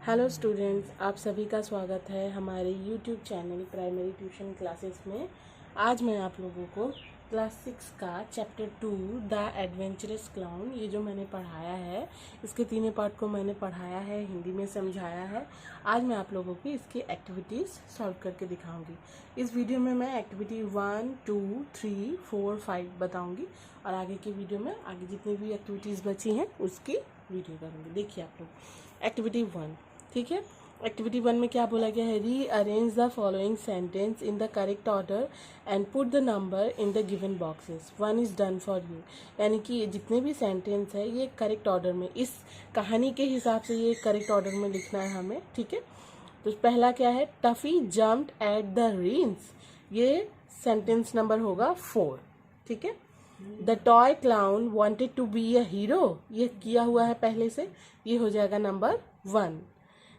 Hello students, आप सभी का स्वागत है हमारे YouTube channel primary tuition classes में। आज मैं आप लोगों को क्लास 6 का चैप्टर 2 द एडवेंचरस क्लाउन, ये जो मैंने पढ़ाया है, इसके तीनों पार्ट को मैंने पढ़ाया है, हिंदी में समझाया है। आज मैं आप लोगों की इसकी एक्टिविटीज़ सॉल्व करके दिखाऊंगी। इस वीडियो में मैं एक्टिविटी 1, 2, 3, 4, 5 बताऊंगी और आगे की वीडियो में आगे जितनी भी एक्टिविटीज़ बची हैं उसकी वीडियो करूँगी। देखिए आप लोग एक्टिविटी 1, ठीक है। एक्टिविटी 1 में क्या बोला गया है, री arrange the following sentence in the correct order and put the number in the given boxes. 1 is done for you, यानी कि ये जितने भी सेंटेंस है ये करेक्ट ऑर्डर में, इस कहानी के हिसाब से ये करेक्ट ऑर्डर में लिखना है हमें, ठीक है। तो पहला क्या है, Tuffy jumped at the reins, ये सेंटेंस नंबर होगा 4, ठीक है। The toy clown wanted to be a hero, ये किया हुआ है पहले से, ये हो जाएगा number 1।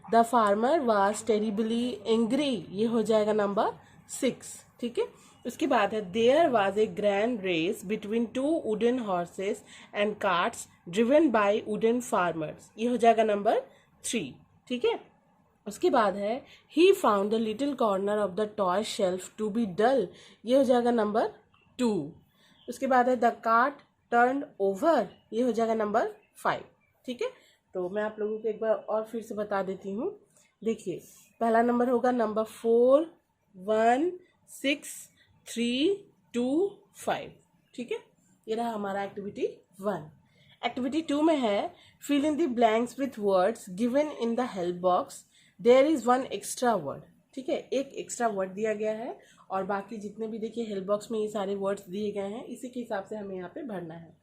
The farmer was terribly angry, ये हो जाएगा नंबर 6, ठीक है। उसके बाद है there was a grand race between 2 wooden horses and carts driven by wooden farmers, ये हो जाएगा नंबर 3, ठीक है। उसके बाद है he found the little corner of the toy shelf to be dull, ये हो जाएगा नंबर 2। उसके बाद है द कार्ट टर्न ओवर, ये हो जाएगा नंबर 5, ठीक है। तो मैं आप लोगों को एक बार और फिर से बता देती हूँ। देखिए पहला नंबर होगा नंबर 4, 1, 6, 3, 2, 5, ठीक है। ये रहा हमारा एक्टिविटी 1। एक्टिविटी 2 में है fill in the blanks with words given in the help box, there is 1 extra word, ठीक है। एक एक्स्ट्रा वर्ड दिया गया है और बाकी जितने भी देखिए हेल्प बॉक्स में ये सारे वर्ड्स दिए गए हैं, इसी के हिसाब से हमें यहाँ पे भरना है।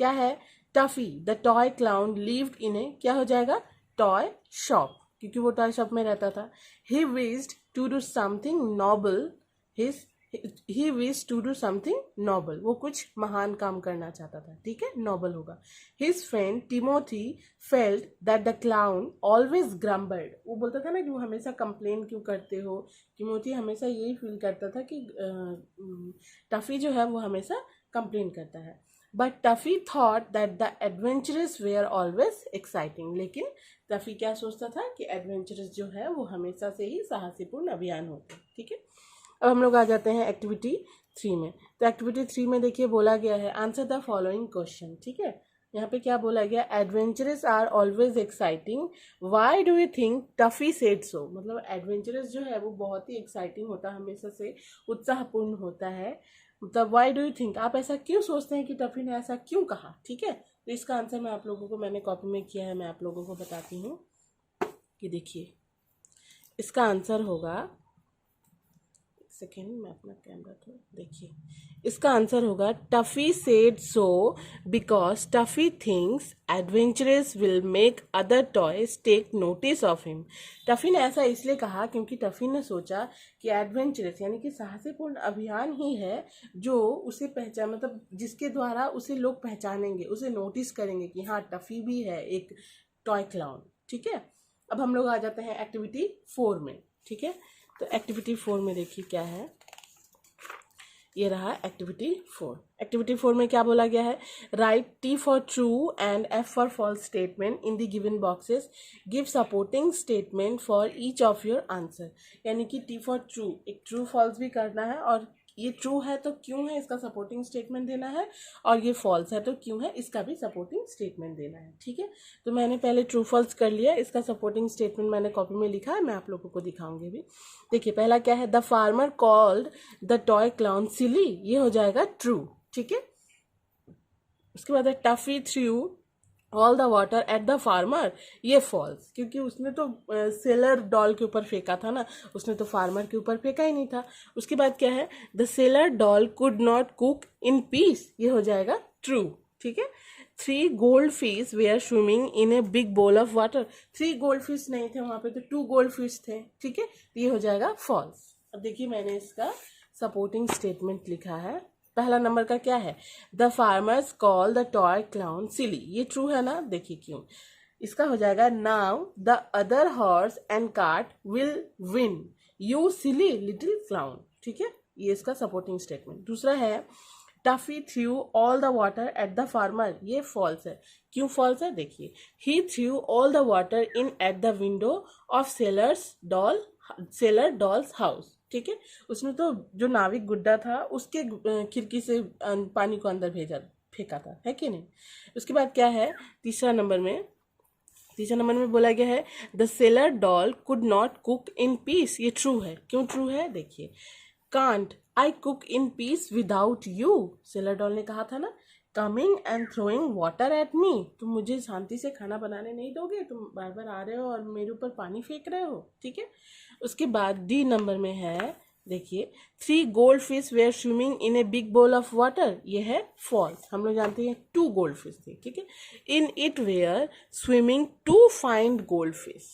क्या है, Tuffy the toy clown lived in a, क्या हो जाएगा, टॉय शॉप, क्योंकि वो टॉय शॉप में रहता था। He wished to do something noble, he wish to do something noble, वो कुछ महान काम करना चाहता था, ठीक है, नोबल होगा। His friend Timothy felt that the clown always grumbled, वो बोलता था ना कि वो हमेशा कंप्लेन क्यों करते हो। टिमोथी हमेशा यही फील करता था कि टफी जो है वो हमेशा कंप्लेन करता है। But Tuffy thought that the adventures were always exciting, लेकिन टफी क्या सोचता था कि एडवेंचरस जो है वो हमेशा से ही साहसीपूर्ण अभियान होते हैं, ठीक है। अब हम लोग आ जाते हैं एक्टिविटी 3 में। तो एक्टिविटी 3 में देखिए बोला गया है आंसर द फॉलोइंग क्वेश्चन, ठीक है। यहाँ पे क्या बोला गया, adventures are always exciting, why do you think Tuffy said so, मतलब एडवेंचरस जो है वो बहुत ही एक्साइटिंग होता है, हमेशा से उत्साहपूर्ण होता है, मतलब वाई डू यू थिंक, आप ऐसा क्यों सोचते हैं कि टफी ने ऐसा क्यों कहा, ठीक है। तो इसका आंसर मैं आप लोगों को, मैंने कॉपी में किया है, मैं आप लोगों को बताती हूँ कि देखिए इसका आंसर होगा, सेकेंड मैं अपना कैमरा थोड़ा, देखिए इसका आंसर होगा Tuffy said so because Tuffy thinks adventures will make other toys take notice of him. Tuffy ने ऐसा इसलिए कहा क्योंकि टफी ने सोचा कि एडवेंचरस यानी कि साहसीपूर्ण अभियान ही है जो उसे पहचान, मतलब जिसके द्वारा उसे लोग पहचानेंगे, उसे नोटिस करेंगे कि हाँ टफी भी है एक टॉय क्लाउन, ठीक है। अब हम लोग आ जाते हैं एक्टिविटी 4 में, ठीक है। तो एक्टिविटी 4 में देखिए क्या है, ये रहा एक्टिविटी 4। एक्टिविटी 4 में क्या बोला गया है, write T for true and F for false statement in the given boxes, give supporting statement for each of your answer, यानी कि टी फॉर ट्रू, एक ट्रू फॉल्स भी करना है, और ये ट्रू है तो क्यों है इसका सपोर्टिंग स्टेटमेंट देना है, और ये फॉल्स है तो क्यों है इसका भी सपोर्टिंग स्टेटमेंट देना है, ठीक है। तो मैंने पहले ट्रू फॉल्स कर लिया, इसका सपोर्टिंग स्टेटमेंट मैंने कॉपी में लिखा है, मैं आप लोगों को दिखाऊंगी भी। देखिए पहला क्या है, the farmer called the toy clown silly, ये हो जाएगा ट्रू, ठीक है। उसके बाद है Tuffy threw all the water at the farmer, ये फॉल्स, क्योंकि उसने तो सेलर डॉल के ऊपर फेंका था ना, उसने तो फार्मर के ऊपर फेंका ही नहीं था। उसके बाद क्या है, the sailor doll could not cook in peace, ये हो जाएगा ट्रू, ठीक है। 3 goldfish they are swimming in a big bowl of water, 3 goldfish नहीं थे वहां पे, तो 2 गोल्ड फिश थे, ठीक है। तो ये हो जाएगा फॉल्स। अब देखिए मैंने इसका सपोर्टिंग स्टेटमेंट लिखा है। पहला नंबर का क्या है, the farmers call the toy clown silly, ये ट्रू है ना, देखिए क्यों। इसका हो जाएगा now the other horse and cart will win, you silly little clown, ठीक है, ये इसका सपोर्टिंग स्टेटमेंट। दूसरा है Tuffy threw all the water at the farmer, ये फॉल्स है। क्यों फॉल्स है देखिए, he threw all the water in at the window of sailor dolls house, ठीक है। उसने तो जो नाविक गुड्डा था उसके खिड़की से पानी को अंदर फेंका था, है कि नहीं। उसके बाद क्या है, तीसरा नंबर में बोला गया है the sailor doll could not cook in peace, ये ट्रू है। क्यों ट्रू है देखिए, can't I cook in piece without you, seller doll ने कहा था ना, coming and throwing water at me, तुम मुझे शांति से खाना बनाने नहीं दोगे, तुम बार बार आ रहे हो और मेरे ऊपर पानी फेंक रहे हो, ठीक है। उसके बाद डी नंबर में है देखिए, 3 goldfish were swimming in a big bowl of water, ये है फॉल्स। हम लोग जानते हैं 2 गोल्ड फिश थे, ठीक है। In it were swimming 2 find goldfish,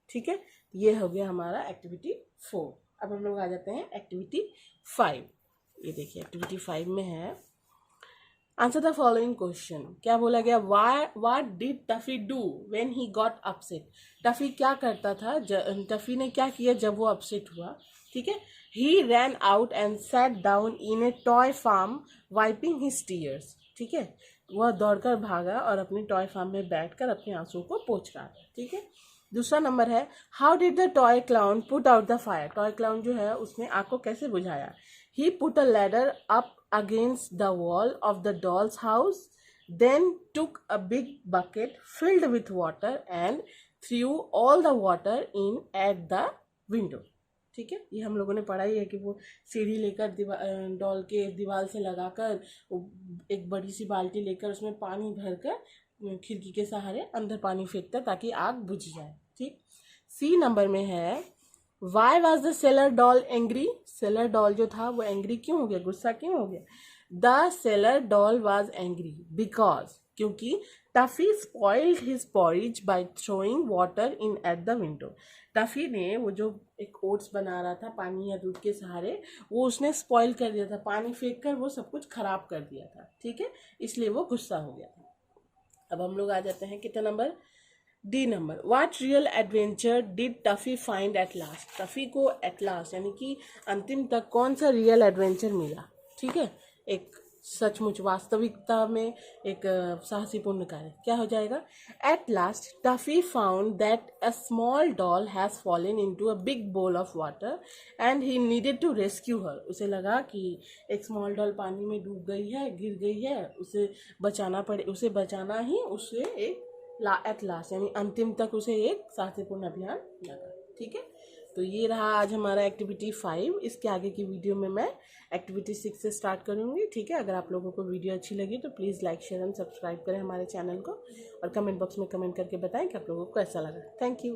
ठीक है। ये हो गया हमारा एक्टिविटी 4। अब हम लोग आ जाते हैं एक्टिविटी 5। ये देखिए एक्टिविटी 5 में है आंसर द फॉलोइंग क्वेश्चन। क्या बोला गया, what did Tuffy do when he got upset, टफी क्या करता था, टफी ने क्या किया जब वो अपसेट हुआ, ठीक है। He ran out and sat down in a toy farm wiping his tears, ठीक है। वह दौड़कर भागा और अपनी टॉय फार्म में बैठकर अपने आंसू को पोंछ रहा था, ठीक है। दूसरा नंबर है how did the toy clown put out the fire, toy clown जो है उसने आग को कैसे बुझाया। He put a ladder up against the wall of the doll's house, then took a big bucket filled with water and threw all the water in at the window, ठीक है। ये हम लोगों ने पढ़ा ही है कि वो सीढ़ी लेकर डॉल के दीवार से लगाकर एक बड़ी सी बाल्टी लेकर उसमें पानी भरकर खिड़की के सहारे अंदर पानी फेंकता ताकि आग बुझ जाए, ठीक। सी नंबर में है why was the sailor doll angry, seller doll जो था वो एंग्री क्यों हो गया, गुस्सा क्यों हो गया। The sailor doll was angry because, क्योंकि Tuffy spoiled his porridge by throwing water in at the window, Tuffy ने वो जो एक ओट्स बना रहा था पानी या दूध के सहारे, वो उसने स्पॉइल कर दिया था, पानी फेंक कर वो सब कुछ खराब कर दिया था, ठीक है, इसलिए वो गुस्सा हो गया था। अब हम लोग आ जाते हैं कितना number, D number. What real adventure did Tuffy find at last, Tuffy को एट लास्ट यानी कि अंतिम तक कौन सा रियल एडवेंचर मिला, ठीक है, एक सचमुच वास्तविकता में एक साहसीपूर्ण कार्य, क्या हो जाएगा। At last Tuffy found that a small doll has fallen into a big bowl of water and he needed to rescue her, उसे लगा कि एक स्मॉल डॉल पानी में डूब गई है, गिर गई है, उसे बचाना ही उसे एक एट लास्ट यानी अंतिम तक उसे एक साहसीपूर्ण अभियान लगा, ठीक है। तो ये रहा आज हमारा एक्टिविटी 5। इसके आगे की वीडियो में मैं एक्टिविटी 6 से स्टार्ट करूँगी, ठीक है। अगर आप लोगों को वीडियो अच्छी लगी तो please like share and subscribe करें हमारे चैनल को और कमेंट बॉक्स में कमेंट करके बताएं कि आप लोगों को कैसा लगा। Thank you.